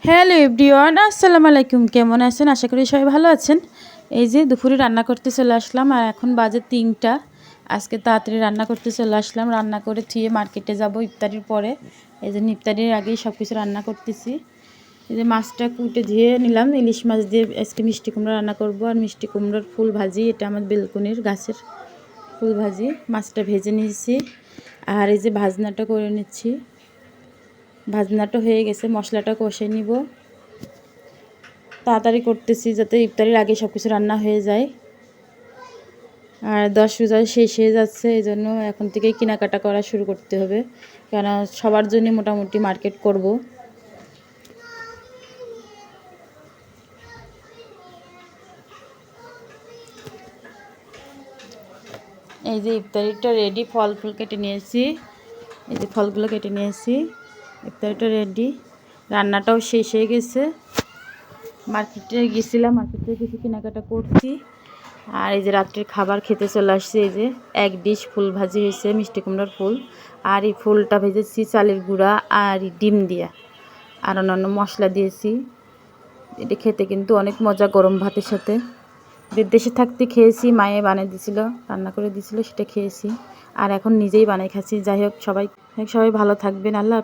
Hello everyone, আসসালামু আলাইকুম। কেমন আছেন? আশা করি সবাই ভালো আছেন। এই যে দুপুরে রান্না করতে চলে আসলাম, আর এখন বাজে 3টা। আজকে তাড়াতাড়ি রান্না করতে চলে আসলাম। রান্না করে থুয়ে মার্কেটে যাব ইফতারির পরে। এই যে ইফতারির আগেই সব কিছু রান্না করতেছি। এই যে মাছটা কুটে ধুয়ে নিলাম। ইলিশ মাছ দিয়ে আজকে মিষ্টি কুমড়া রান্না করব, আর মিষ্টি কুমড়োর ফুল ভাজি। এটা আমার বেলকনির গাছের ফুল ভাজি। মাছটা ভেজে নিয়েছি, আর এই যে ভাজনাটা করে নিচ্ছি। ভাজনাটা হয়ে গেছে, মশলাটা কষে নিব। তাড়াতাড়ি করতেছি যাতে ইফতারির আগে সব কিছু রান্না হয়ে যায়। আর 10 রোজা শেষ হয়ে যাচ্ছে, এই জন্য এখন থেকেই কেনাকাটা করা শুরু করতে হবে, কেন সবার জন্য মোটামুটি মার্কেট করব। এই যে ইফতারিটা রেডি, ফল কেটে নিয়েছি। এই যে ফলগুলো কেটে নিয়েছি, ইফতারিটা রেডি। রান্নাটাও শেষ হয়ে গেছে। মার্কেটে গেছিলাম, মার্কেটে কিছু কেনাকাটা করছি। আর এই যে রাত্রের খাবার খেতে চলে আসছে। এই যে এক ডিশ ফুল ভাজি হয়েছে, মিষ্টি কুমড়ার ফুল। আর এই ফুলটা ভেজেছি চালের গুঁড়া আর ডিম দিয়া, আর অন্যান্য মশলা দিয়েছি। এটা খেতে কিন্তু অনেক মজা গরম ভাতের সাথে। দেশে থাকতে খেয়েছি, মায়ে বানিয়ে দিয়েছিল, রান্না করে দিয়েছিল, সেটা খেয়েছি। আর এখন নিজেই বানাই খাচ্ছি। যাই হোক, সবাই ভালো থাকবেন। আল্লাহ।